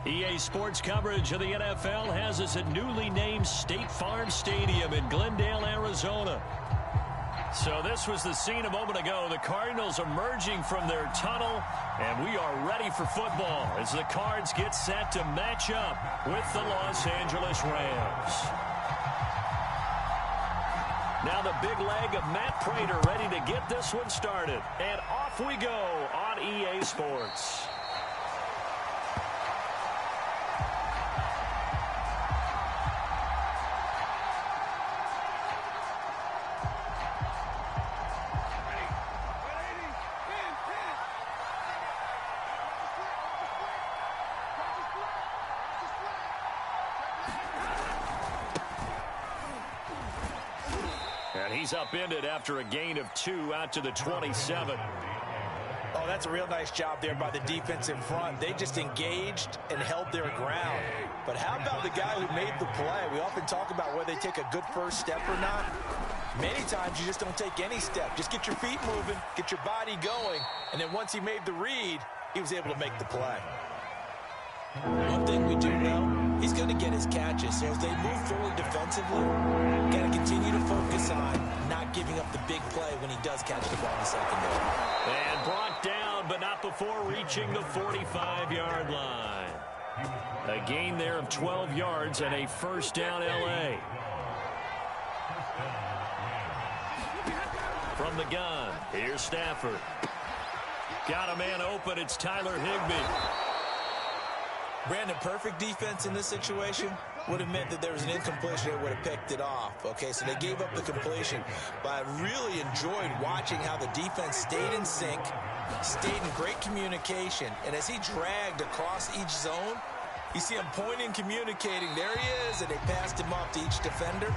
EA Sports coverage of the NFL has us at newly named State Farm Stadium in Glendale, Arizona. So this was the scene a moment ago. The Cardinals emerging from their tunnel, and we are ready for football as the Cards get set to match up with the Los Angeles Rams. Now the big leg of Matt Prater ready to get this one started. And off we go on EA Sports. He's upended after a gain of 2 out to the 27. Oh, that's a real nice job there by the defensive front. They just engaged and held their ground. But how about the guy who made the play? We often talk about whether they take a good first step or not. Many times you just don't take any step. Just get your feet moving, get your body going, and then once he made the read, he was able to make the play. One thing we do know, he's going to get his catches. So as they move forward defensively, got to continue to focus on not giving up the big play when he does catch the ball in the secondary. And brought down, but not before reaching the 45-yard line. A gain there of 12 yards and a first down L.A. From the gun, here's Stafford. Got a man open, it's Tyler Higbee. Brandon, perfect defense in this situation would have meant that there was an incompletion that would have picked it off. Okay, so they gave up the completion. But I really enjoyed watching how the defense stayed in sync, stayed in great communication. And as he dragged across each zone, you see him pointing, communicating. There he is, and they passed him off to each defender.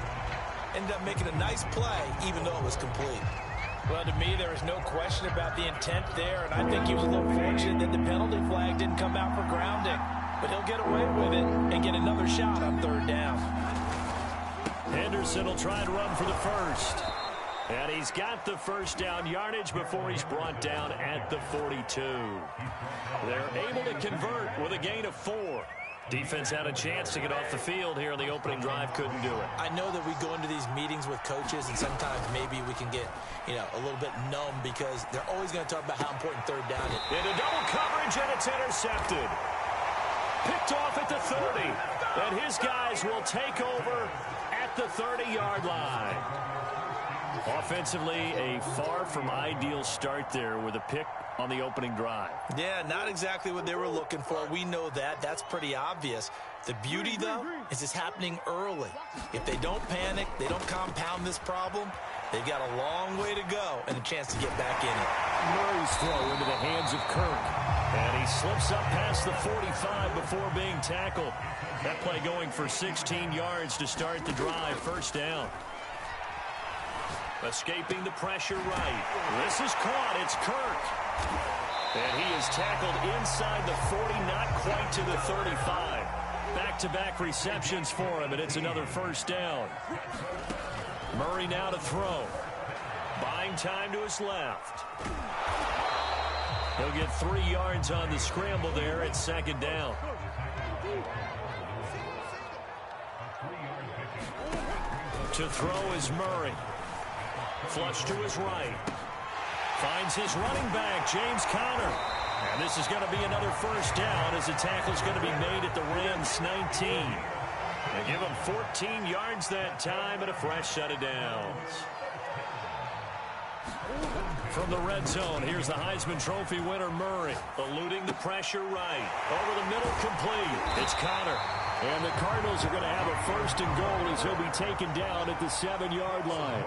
Ended up making a nice play, even though it was complete. Well, to me, there is no question about the intent there, and I think he was a little fortunate that the penalty flag didn't come out for grounding. But he'll get away with it and get another shot on third down. Henderson will try to run for the first. And he's got the first down yardage before he's brought down at the 42. They're able to convert with a gain of 4. Defense had a chance to get off the field here in the opening drive, couldn't do it. I know that we go into these meetings with coaches, and sometimes maybe we can get, a little bit numb because they're always going to talk about how important third down is. Into double coverage, and it's intercepted. Picked off at the 30. And his guys will take over at the 30-yard line. Offensively, a far from ideal start there with a pick on the opening drive. Yeah, not exactly what they were looking for. We know that. That's pretty obvious. The beauty, though, is it's happening early. If they don't panic, they don't compound this problem, they've got a long way to go and a chance to get back in it. Murray's throw into the hands of Kirk. And he slips up past the 45 before being tackled. That play going for 16 yards to start the drive. First down. Escaping the pressure right. This is caught. It's Kirk. And he is tackled inside the 40, not quite to the 35. Back-to-back receptions for him, and it's another first down. Murray now to throw. Buying time to his left. He'll get 3 yards on the scramble there at second down. To throw is Murray. Flush to his right. Finds his running back, James Conner. And this is going to be another first down as the tackle's going to be made at the Rams 19. They give him 14 yards that time and a fresh set of downs. From the red zone, here's the Heisman Trophy winner, Murray. Eluding the pressure right. Over the middle, complete. It's Conner. And the Cardinals are going to have a first and goal as he'll be taken down at the 7-yard line.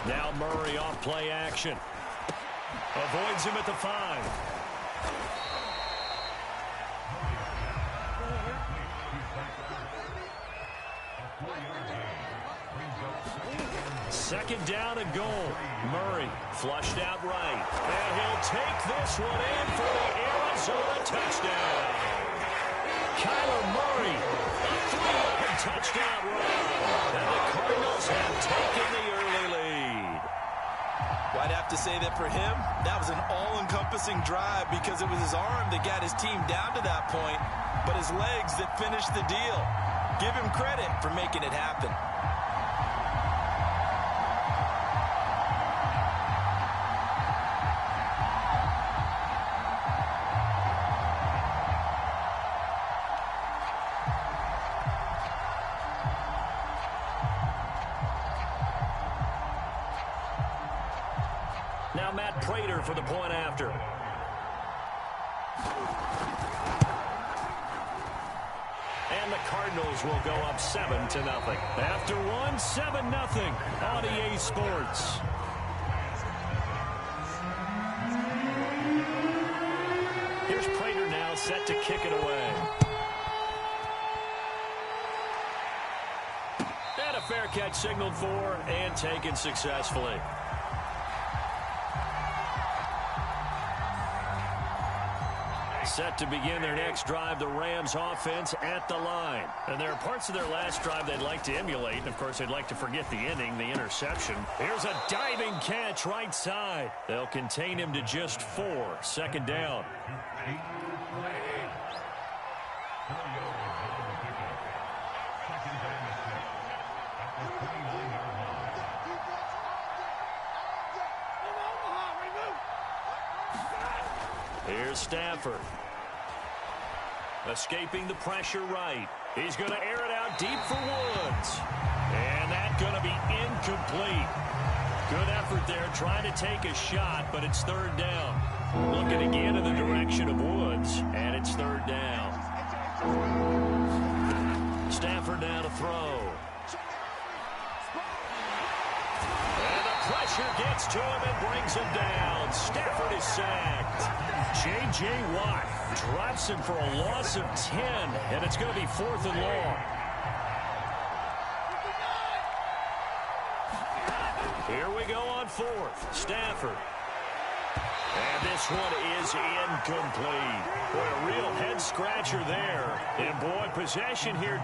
Now Murray off play action. Avoids him at the 5. Second down and goal. Murray flushed out right. And he'll take this one in for the Arizona touchdown. Kyler Murray, a 3-yard touchdown run. And the Cardinals have taken the early lead. Right after to say that for him, that was an all-encompassing drive because it was his arm that got his team down to that point, but his legs that finished the deal. Give him credit for making it happen. Now Matt Prater for the point after. And the Cardinals will go up 7-0. After one, 7-0 on EA Sports. Here's Prater now set to kick it away. And a fair catch signaled for and taken successfully. Set to begin their next drive, the Rams offense at the line. And there are parts of their last drive they'd like to emulate. And, of course, they'd like to forget the ending, the interception. Here's a diving catch right side. They'll contain him to just 4. Second down. Here's Stafford. Escaping the pressure right. He's going to air it out deep for Woods. And that's going to be incomplete. Good effort there trying to take a shot, but it's third down. Looking again in the direction of Woods, and it's third down. Stafford now to throw. And the pressure gets to him and brings him down. Stafford is sacked. J.J. Watt drops him for a loss of 10, and it's going to be 4th and long. Here we go on 4th. Stafford. And this one is incomplete. Boy, a real head-scratcher there. And, boy, possession here.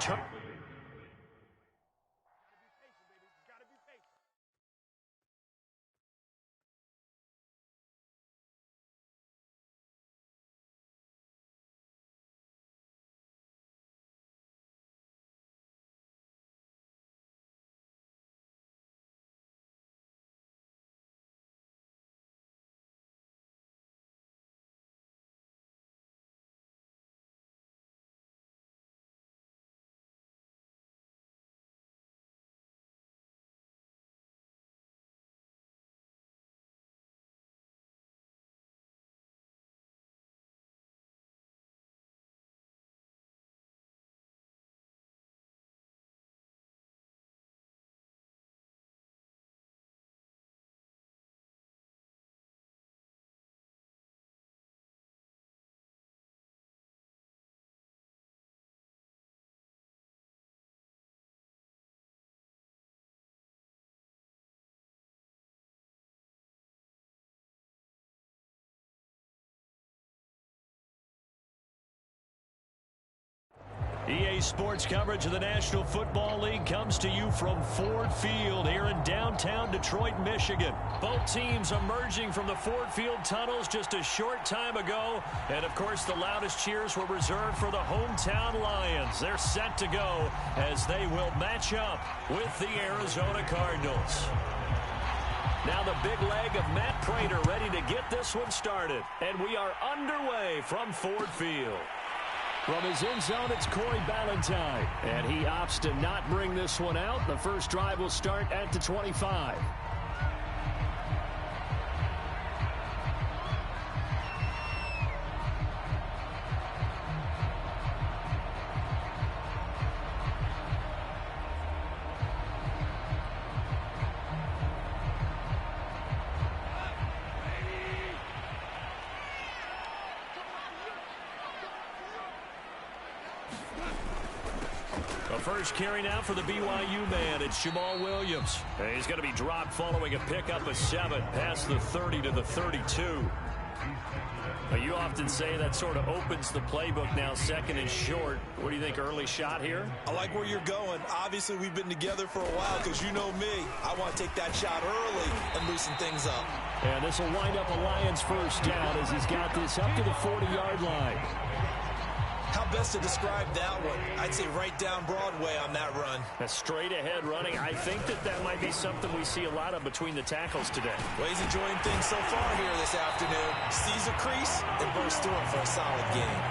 EA Sports coverage of the National Football League comes to you from Ford Field here in downtown Detroit, Michigan. Both teams emerging from the Ford Field tunnels just a short time ago. And, of course, the loudest cheers were reserved for the hometown Lions. They're set to go as they will match up with the Arizona Cardinals. Now the big leg of Matt Prater ready to get this one started. And we are underway from Ford Field. From his end zone, it's Corey Ballantyne. And he opts to not bring this one out. The first drive will start at the 25. First carry now for the BYU man. It's Jamal Williams. And he's going to be dropped following a pickup of 7 past the 30 to the 32. Now, you often say that sort of opens the playbook now, second and short. What do you think, early shot here? I like where you're going. Obviously, we've been together for a while because you know me. I want to take that shot early and loosen things up. And this will wind up a Lions first down as he's got this up to the 40-yard line. How best to describe that one? I'd say right down Broadway on that run. A straight-ahead running. I think that might be something we see a lot of between the tackles today. Well, he's enjoying things so far here this afternoon. Sees a crease and bursts through it for a solid game.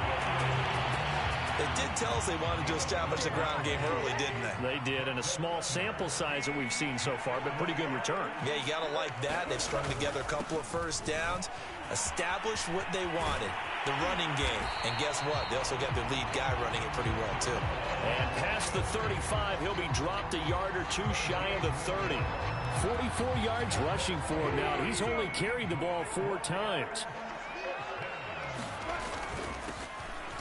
They did tell us they wanted to establish the ground game early, didn't they? They did, and a small sample size that we've seen so far, but pretty good return. Yeah, you got to like that. They've strung together a couple of first downs, established what they wanted, the running game. And guess what? They also got their lead guy running it pretty well, too. And past the 35, he'll be dropped a yard or two shy of the 30. 44 yards rushing for him now. He's only carried the ball 4 times.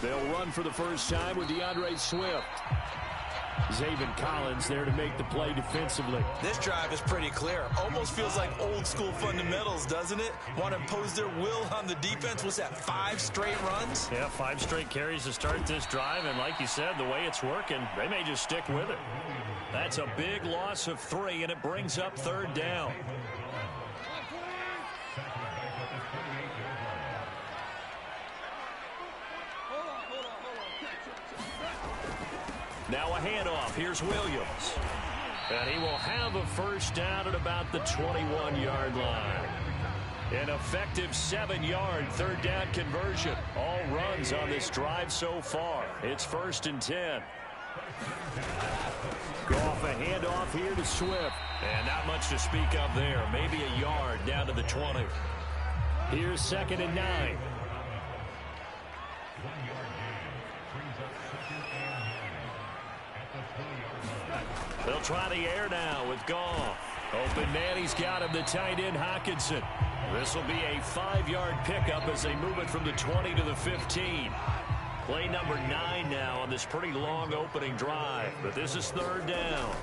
They'll run for the first time with DeAndre Swift. Zaven Collins there to make the play defensively. This drive is pretty clear. Almost feels like old school fundamentals, doesn't it? Want to impose their will on the defense. Was that 5 straight runs? Yeah, 5 straight carries to start this drive. And like you said, the way it's working, they may just stick with it. That's a big loss of 3, and it brings up 3rd down. Now a handoff. Here's Williams. And he will have a first down at about the 21-yard line. An effective 7-yard 3rd down conversion. All runs on this drive so far. It's 1st and 10. Go off a handoff here to Swift. And not much to speak of there. Maybe a yard down to the 20. Here's 2nd and 9. They'll try the air now with Goff. Open man, he's got him, the tight end Hockenson. This will be a 5-yard pickup as they move it from the 20 to the 15. Play number 9 now on this pretty long opening drive. But this is 3rd down.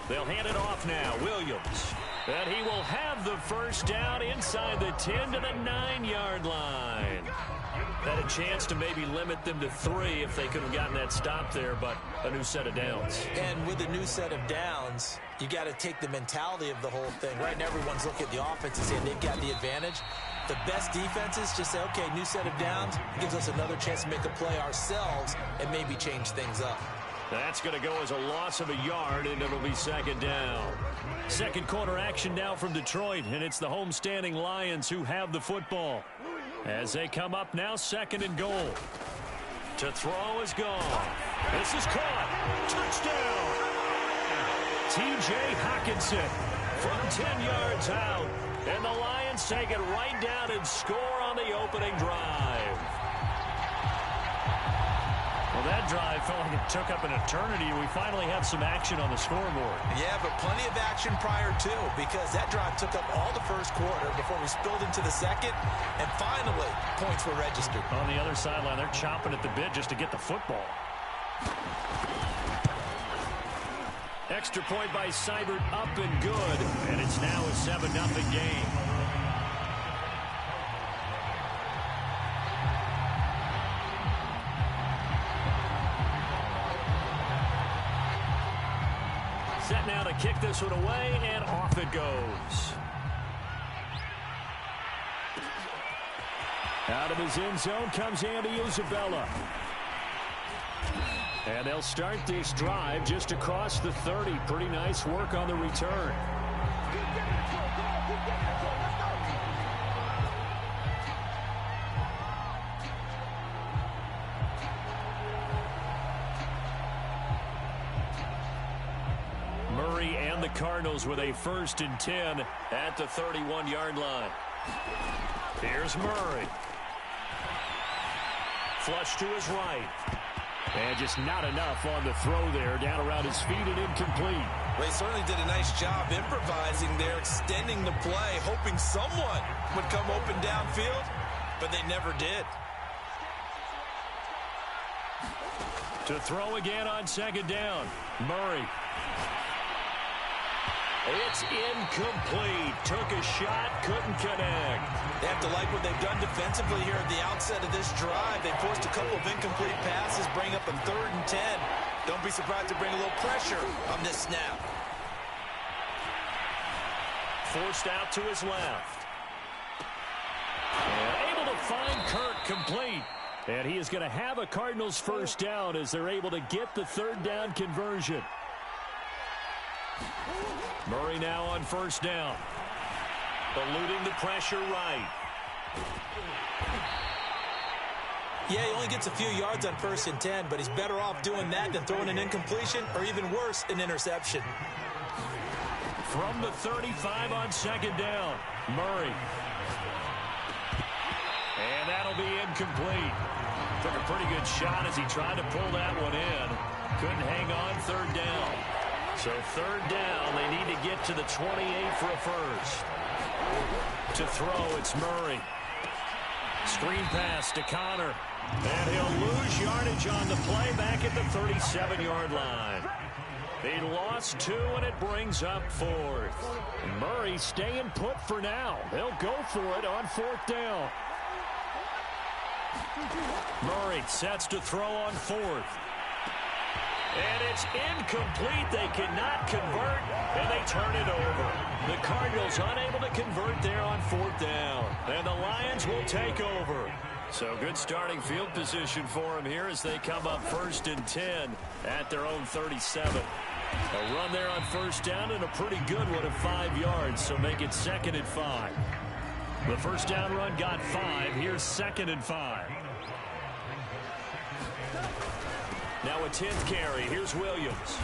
They'll hand it off now. Williams. And he will have the first down inside the 10 to the 9-yard line. Had a chance to maybe limit them to 3 if they could have gotten that stop there, but a new set of downs. And with a new set of downs, you got to take the mentality of the whole thing. Right now, everyone's looking at the offense and saying they've got the advantage. The best defenses just say, okay, new set of downs. It gives us another chance to make a play ourselves and maybe change things up. That's going to go as a loss of a yard, and it'll be 2nd down. Second quarter action now from Detroit, and it's the homestanding Lions who have the football. As they come up now, 2nd and goal. To throw is gone. This is caught. Touchdown. T.J. Hockenson from 10 yards out. And the Lions take it right down and score on the opening drive. Well, that drive felt like it took up an eternity. We finally have some action on the scoreboard. Yeah, but plenty of action prior to, because that drive took up all the first quarter before we spilled into the second, and finally, points were registered. On the other sideline, they're chomping at the bit just to get the football. Extra point by Seibert, up and good, and it's now a 7-0 game. Set now to kick this one away, and off it goes. Out of his end zone comes Andy Isabella. And they'll start this drive just across the 30. Pretty nice work on the return. Murray and the Cardinals with a 1st and 10 at the 31-yard line. Here's Murray. Flush to his right. And just not enough on the throw there. Down around his feet and incomplete. Well, he certainly did a nice job improvising there, extending the play, hoping someone would come open downfield, but they never did. To throw again on 2nd down. Murray. It's incomplete. Took a shot, couldn't connect. They have to like what they've done defensively here at the outset of this drive. They forced a couple of incomplete passes, bring up a 3rd and 10. Don't be surprised to bring a little pressure on this snap. Forced out to his left. find Kirk complete. And he is going to have a Cardinals first down as they're able to get the third down conversion. Murray now on first down. Eluding the pressure right. Yeah, he only gets a few yards on 1st and 10, but he's better off doing that than throwing an incompletion or even worse, an interception. From the 35 on second down, Murray. And that'll be incomplete. Took a pretty good shot as he tried to pull that one in. Couldn't hang on third down. So third down, they need to get to the 28 for a first. To throw, it's Murray. Screen pass to Connor. And he'll lose yardage on the play back at the 37-yard line. They lost 2, and it brings up 4th. Murray staying put for now. They'll go for it on 4th down. Murray sets to throw on 4th. And it's incomplete. They cannot convert, and they turn it over. The Cardinals unable to convert there on 4th down. And the Lions will take over. So good starting field position for them here as they come up 1st and 10 at their own 37. A run there on first down and a pretty good one of 5 yards, so make it 2nd and 5. The first down run got 5. Here's 2nd and 5. Now a 10th carry. Here's Williams.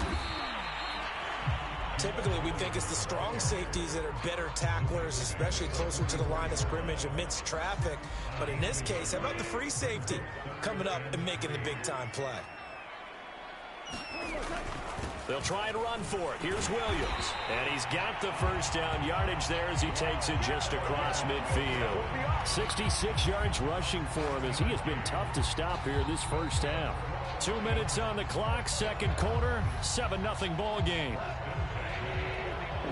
Typically, we think it's the strong safeties that are better tacklers, especially closer to the line of scrimmage amidst traffic. But in this case, how about the free safety coming up and making the big-time play? They'll try and run for it. Here's Williams. And he's got the first down yardage there as he takes it just across midfield. 66 yards rushing for him as he has been tough to stop here this first half. 2 minutes on the clock, second quarter, 7-0 ball game.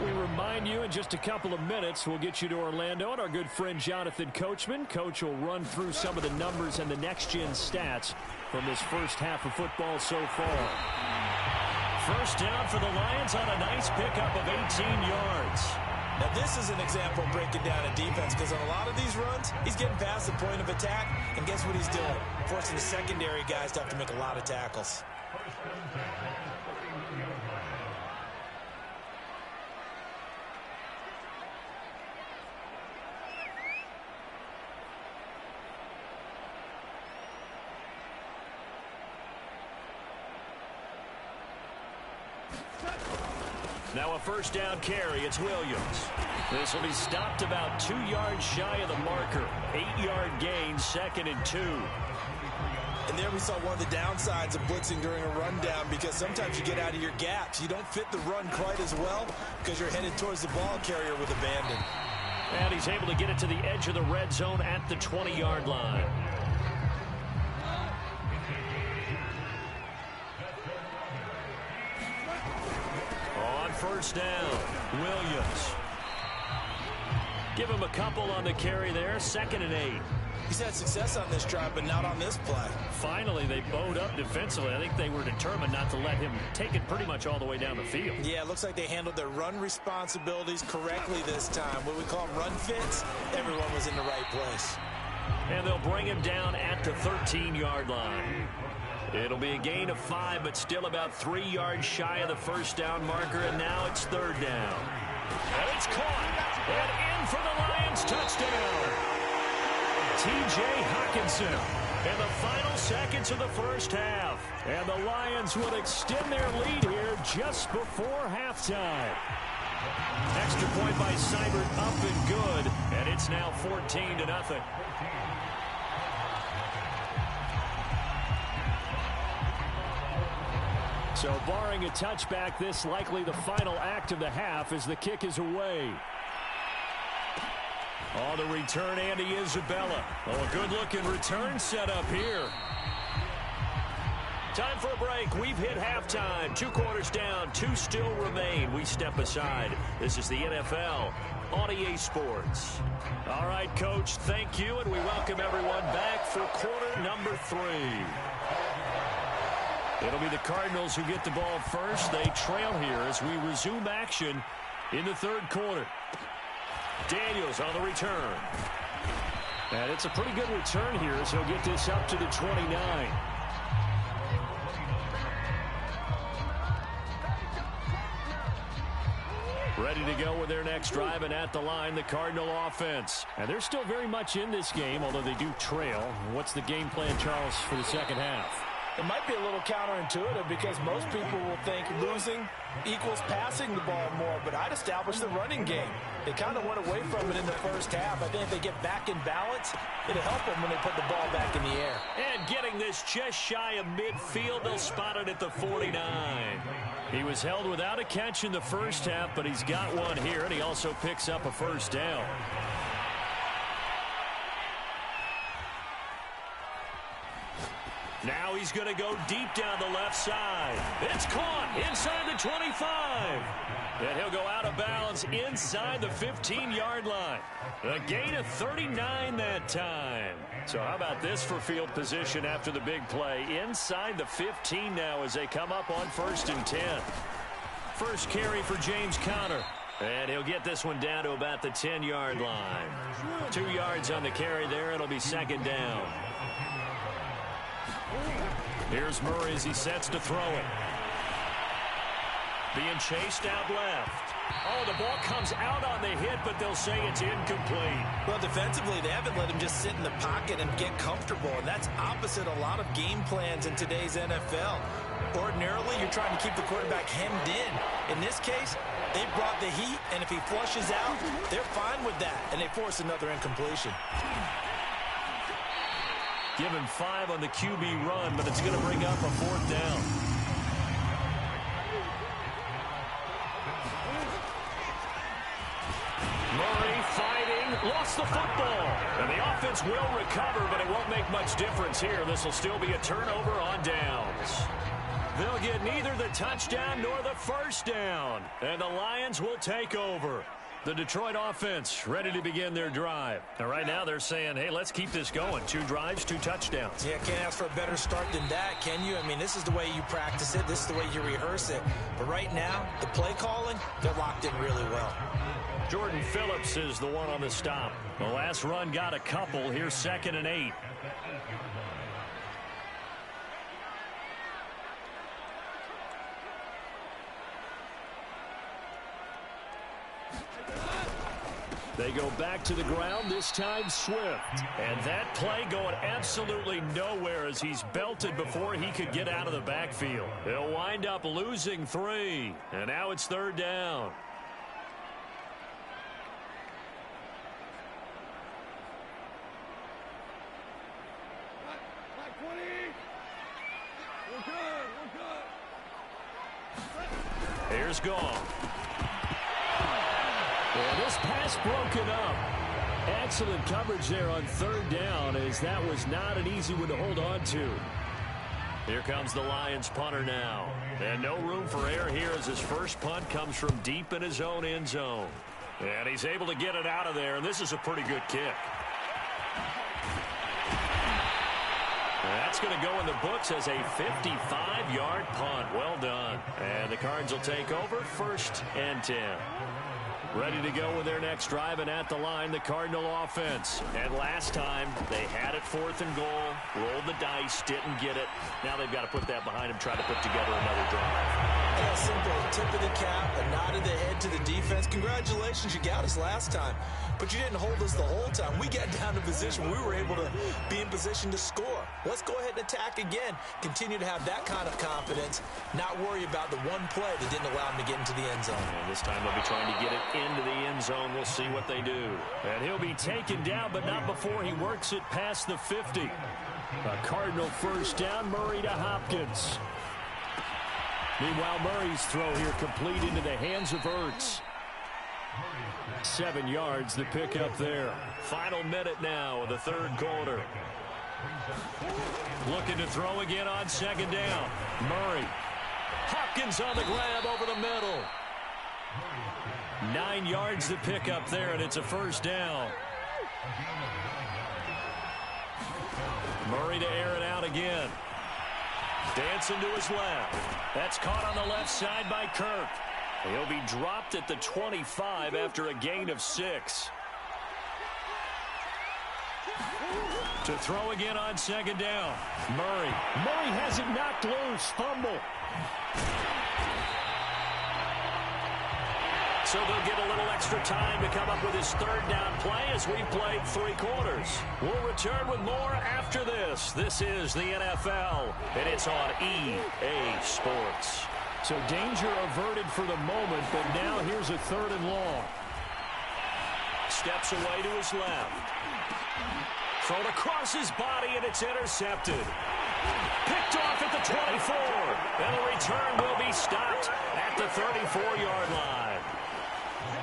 We remind you in just a couple of minutes, we'll get you to Orlando and our good friend Jonathan Coachman. Coach will run through some of the numbers and the next-gen stats from this first half of football so far. First down for the Lions on a nice pickup of 18 yards. Now, this is an example of breaking down a defense because on a lot of these runs, he's getting past the point of attack, and guess what he's doing? Forcing the secondary guys to have to make a lot of tackles. Now a first down carry. It's Williams. This will be stopped about 2 yards shy of the marker. 8-yard gain, 2nd and 2. And there we saw one of the downsides of blitzing during a rundown because sometimes you get out of your gaps. You don't fit the run quite as well because you're headed towards the ball carrier with abandon. And he's able to get it to the edge of the red zone at the 20-yard line. First down, Williams. Give him a couple on the carry there, 2nd and 8. He's had success on this drive, but not on this play. Finally, they bowed up defensively. I think they were determined not to let him take it pretty much all the way down the field. Yeah, it looks like they handled their run responsibilities correctly this time. What we call them run fits, everyone was in the right place. And they'll bring him down at the 13-yard line. It'll be a gain of 5, but still about 3 yards shy of the first down marker, and now it's third down. And it's caught, and in for the Lions touchdown. T.J. Hawkinson in the final seconds of the first half. And the Lions would extend their lead here just before halftime. Extra point by Seibert up and good, and it's now 14-0. So barring a touchback, this likely the final act of the half as the kick is away. On the return, Andy Isabella. Oh, a good-looking return set up here. Time for a break. We've hit halftime. 2 quarters down, 2 still remain. We step aside. This is the NFL on EA Sports. All right, Coach, thank you, and we welcome everyone back for quarter number 3. It'll be the Cardinals who get the ball first. They trail here as we resume action in the third quarter. Daniels on the return. And it's a pretty good return here, so he'll get this up to the 29. Ready to go with their next drive, and at the line, the Cardinal offense. And they're still very much in this game, although they do trail. What's the game plan, Charles, for the second half? It might be a little counterintuitive because most people will think losing equals passing the ball more, but I'd establish the running game. They kind of went away from it in the first half. I think if they get back in balance, it'll help them when they put the ball back in the air. And getting this just shy of midfield, they'll spot it at the 49. He was held without a catch in the first half, but he's got one here, and he also picks up a first down. Now he's going to go deep down the left side. It's caught inside the 25. And he'll go out of bounds inside the 15-yard line. A gain of 39 that time. So how about this for field position after the big play? Inside the 15 now as they come up on 1st and 10. First carry for James Conner. And he'll get this one down to about the 10-yard line. 2 yards on the carry there. It'll be second down. Here's Murray as he sets to throw it. Being chased out left. Oh, the ball comes out on the hit, but they'll say it's incomplete. Well, defensively, they haven't let him just sit in the pocket and get comfortable, and that's opposite a lot of game plans in today's NFL. Ordinarily, you're trying to keep the quarterback hemmed in. In this case, they brought the heat, and if he flushes out, they're fine with that, and they force another incompletion. Give him 5 on the QB run, but it's going to bring up a 4th down. Murray fighting, lost the football. And the offense will recover, but it won't make much difference here. This will still be a turnover on downs. They'll get neither the touchdown nor the first down. And the Lions will take over. The Detroit offense ready to begin their drive. Now, right now they're saying, hey, let's keep this going. 2 drives, 2 touchdowns. Yeah, can't ask for a better start than that, can you? I mean, this is the way you practice it. This is the way you rehearse it. But right now, the play calling, they're locked in really well. Jordan Phillips is the one on the stop. The last run got a couple. Here's 2nd and 8. They go back to the ground, this time Swift. And that play going absolutely nowhere as he's belted before he could get out of the backfield. He'll wind up losing 3. And now it's 3rd down. Here's Gong. And this pass broken up. Excellent coverage there on 3rd down, as that was not an easy one to hold on to. Here comes the Lions punter now. And no room for error here as his first punt comes from deep in his own end zone. And he's able to get it out of there, and this is a pretty good kick. That's going to go in the books as a 55-yard punt. Well done. And the Cards will take over 1st and 10. Ready to go with their next drive, and at the line, the Cardinal offense. And last time, they had it 4th and goal, rolled the dice, didn't get it. Now they've got to put that behind them, try to put together another drive. Yeah, simple. Tip of the cap, a nod of the head to the defense. Congratulations, you got us last time. But you didn't hold us the whole time. We got down to position. We were able to be in position to score. Let's go ahead and attack again. Continue to have that kind of confidence. Not worry about the one play that didn't allow them to get into the end zone. And this time they'll be trying to get it into the end zone. We'll see what they do. And he'll be taken down, but not before he works it past the 50. A Cardinal first down, Murray to Hopkins. Meanwhile, Murray's throw here complete into the hands of Ertz. 7 yards, the pickup there. Final minute now of the 3rd quarter. Looking to throw again on 2nd down. Murray. Hopkins on the grab over the middle. 9 yards the pickup there, and it's a first down. Murray to air it out again. Dancing to his left. That's caught on the left side by Kirk. He'll be dropped at the 25 after a gain of 6. To throw again on second down. Murray. Murray has it knocked loose. Fumble. So they'll get a little extra time to come up with his third down play as we've played 3 quarters. We'll return with more after this. This is the NFL, and it's on EA Sports. So danger averted for the moment, but now here's a 3rd and long. Steps away to his left. Thrown across his body, and it's intercepted. Picked off at the 24. And the return will be stopped at the 34-yard line.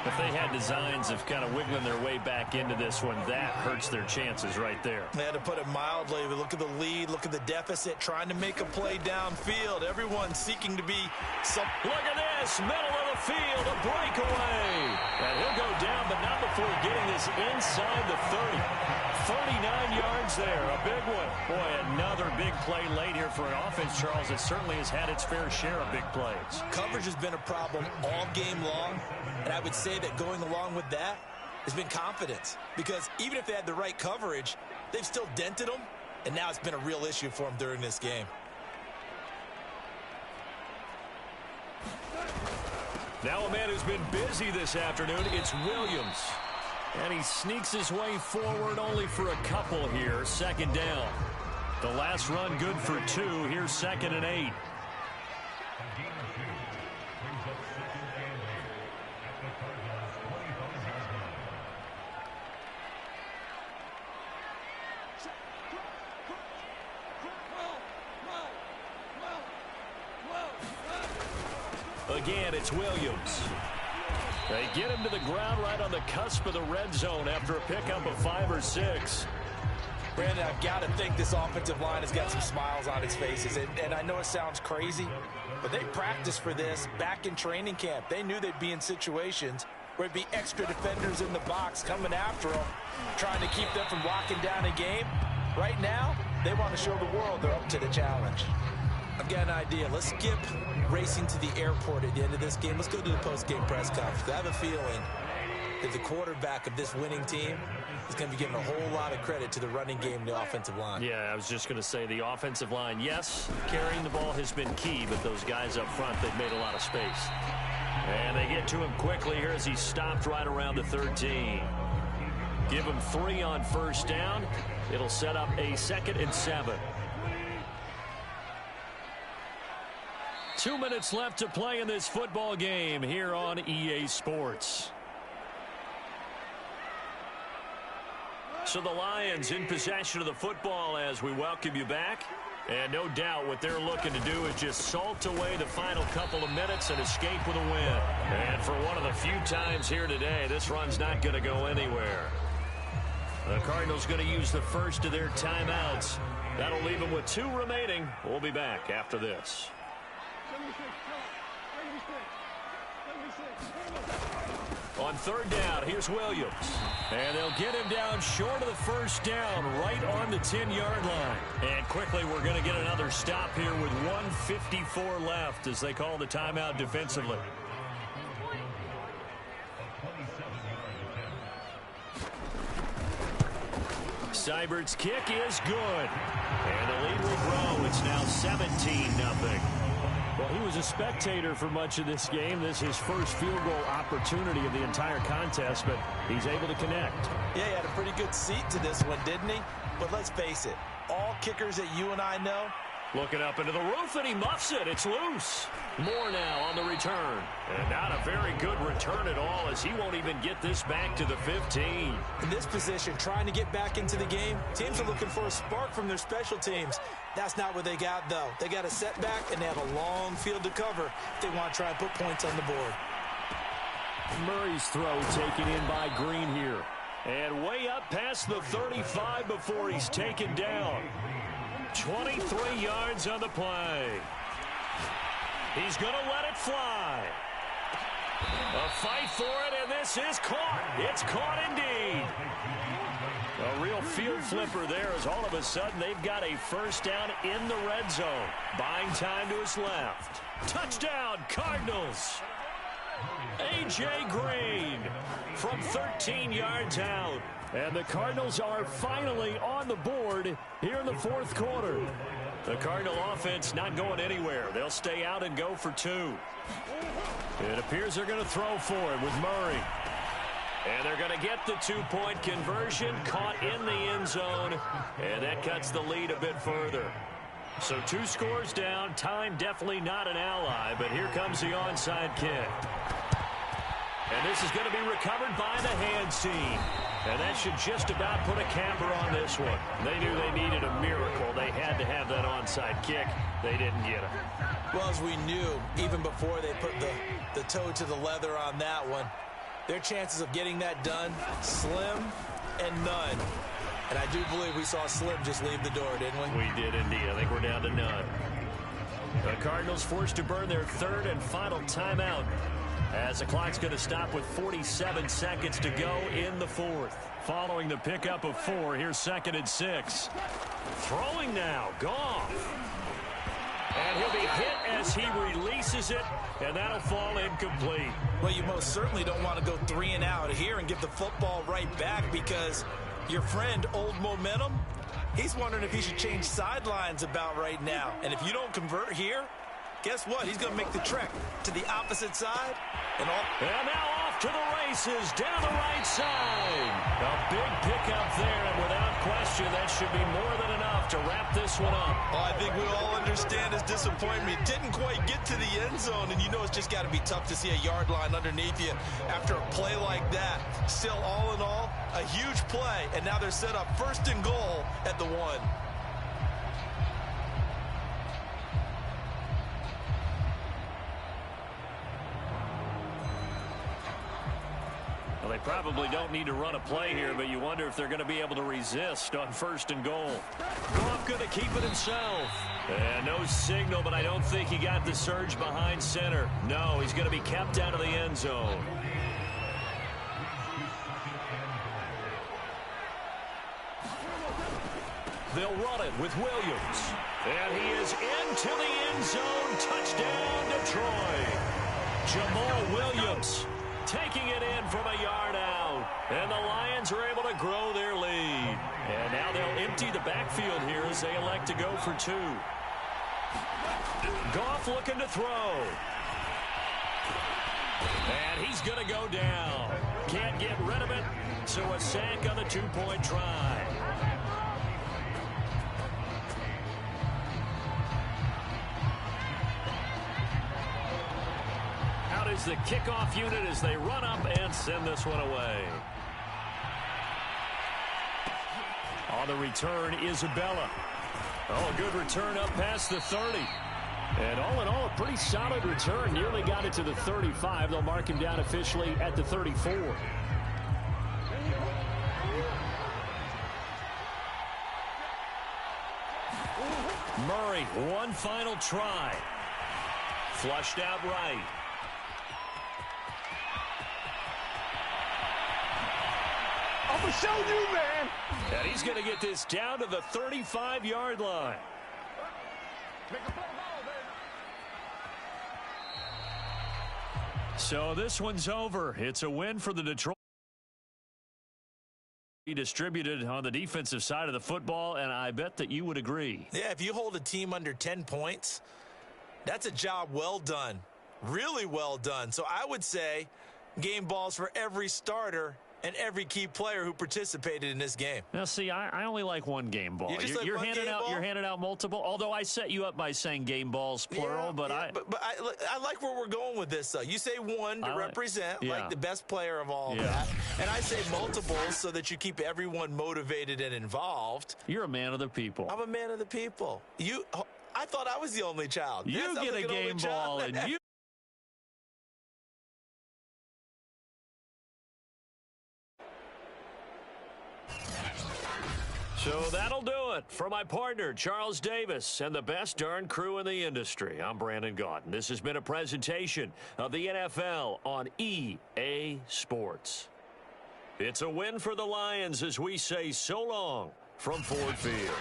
If they had designs of kind of wiggling their way back into this one, that hurts their chances right there. They had to put it mildly. Look at the lead. Look at the deficit. Trying to make a play downfield. Everyone seeking to be some. Look at this. Middle of the field. A breakaway. And he'll go down, but not before getting this inside the 30. 39 yards there. A big one. Boy, another big play late here for an offense, Charles, that certainly has had its fair share of big plays. Coverage has been a problem all game long. And I would say that going along with that has been confidence. Because even if they had the right coverage, they've still dented them. And now it's been a real issue for them during this game. Now a man who's been busy this afternoon, it's Williams. And he sneaks his way forward only for a couple here. 2nd down. The last run good for 2. Here's 2nd and 8. Again, it's Williams. They get him to the ground right on the cusp of the red zone after a pickup of 5 or 6. Brandon, I've got to think this offensive line has got some smiles on its faces. And I know it sounds crazy, but they practiced for this back in training camp. They knew they'd be in situations where it'd be extra defenders in the box coming after them, trying to keep them from locking down a game. Right now, they want to show the world they're up to the challenge. I've got an idea. Let's skip racing to the airport at the end of this game. Let's go to the post-game press conference. I have a feeling that the quarterback of this winning team is going to be giving a whole lot of credit to the running game and the offensive line. Yeah, I was just going to say the offensive line, yes, carrying the ball has been key, but those guys up front, they've made a lot of space. And they get to him quickly here as he stopped right around the 13. Give him 3 on 1st down. It'll set up a 2nd and 7. 2 minutes left to play in this football game here on EA Sports. So the Lions in possession of the football as we welcome you back. And no doubt what they're looking to do is just salt away the final couple of minutes and escape with a win. And for one of the few times here today, this run's not going to go anywhere. The Cardinals going to use the first of their timeouts. That'll leave them with 2 remaining. We'll be back after this. On 3rd down, here's Williams. And they'll get him down short of the 1st down, right on the 10-yard line. And quickly, we're going to get another stop here with 1:54 left as they call the timeout defensively. Seibert's kick is good. And the lead will grow. It's now 17-0. Well, he was a spectator for much of this game. This is his first field goal opportunity of the entire contest, but he's able to connect. Yeah, he had a pretty good seat to this one, didn't he? But let's face it, all kickers that you and I know. Looking up into the roof, and he muffs it. It's loose. More now on the return. And not a very good return at all, as he won't even get this back to the 15. In this position, trying to get back into the game, teams are looking for a spark from their special teams. That's not what they got, though. They got a setback, and they have a long field to cover if they want to try and put points on the board. Murray's throw taken in by Green here. And way up past the 35 before he's taken down. 23 yards on the play. He's going to let it fly. A fight for it, and this is caught. It's caught indeed. A real field flipper there as all of a sudden they've got a 1st down in the red zone. Buying time to his left. Touchdown, Cardinals. A.J. Green from 13 yards out. And the Cardinals are finally on the board here in the fourth quarter. The Cardinal offense not going anywhere. They'll stay out and go for two. It appears they're going to throw for it with Murray. And they're going to get the two-point conversion, caught in the end zone, and that cuts the lead a bit further. So 2 scores down. Time definitely not an ally, but here comes the onside kick. And this is going to be recovered by the hands team. And that should just about put a capper on this one. They knew they needed a miracle. They had to have that onside kick. They didn't get it. Well, as we knew, even before they put the toe to the leather on that one, their chances of getting that done, slim and none. And I do believe we saw Slim just leave the door, didn't we? We did indeed. I think we're down to none. The Cardinals forced to burn their third and final timeout, as the clock's going to stop with 47 seconds to go in the fourth. Following the pickup of 4, here's 2nd and 6. Throwing now, Goff. And he'll be hit as he releases it, and that'll fall incomplete. Well, you most certainly don't want to go 3 and out here and give the football right back, because your friend, Old Momentum, he's wondering if he should change sidelines about right now. And if you don't convert here, guess what? He's going to make the trek to the opposite side. And now off to the races down the right side. A big pickup there, and without question, that should be more than enough to wrap this one up. Oh, I think we all understand his disappointment. Didn't quite get to the end zone, and you know it's just got to be tough to see a yard line underneath you after a play like that. Still, all in all, a huge play, and now they're set up 1st and goal at the 1. Well, they probably don't need to run a play here, but you wonder if they're going to be able to resist on 1st and goal. Goff going to keep it himself. And no signal, but I don't think he got the surge behind center. No, he's going to be kept out of the end zone. They'll run it with Williams. And he is into the end zone. Touchdown, Detroit. Jamal Williams taking it in from a yard out. And the Lions are able to grow their lead. And now they'll empty the backfield here as they elect to go for 2. Goff looking to throw. And he's going to go down. Can't get rid of it, so a sack on the 2-point try. Out is the kickoff unit as they run up and send this one away. On the return, Isabella. Oh, a good return up past the 30. And all in all, a pretty solid return. Nearly got it to the 35. They'll mark him down officially at the 34. Murray, one final try. Flushed out right. I'm going to show you, man. And he's going to get this down to the 35-yard line. So this one's over. It's a win for the Detroit. Distributed on the defensive side of the football, and I bet that you would agree. Yeah, if you hold a team under 10 points, that's a job well done. Really well done. So I would say game balls for every starter and every key player who participated in this game. Now, see, I only like one game ball. You're handing out multiple. Although I set you up by saying game balls plural, but I like where we're going with this. Though you say one to represent like the best player of all that, and I say multiples so that you keep everyone motivated and involved. You're a man of the people. I'm a man of the people. I thought I was the only child. You get a game ball, and you. So that'll do it for my partner, Charles Davis, and the best darn crew in the industry. I'm Brandon Gaunt. This has been a presentation of the NFL on EA Sports. It's a win for the Lions as we say so long from Ford Field.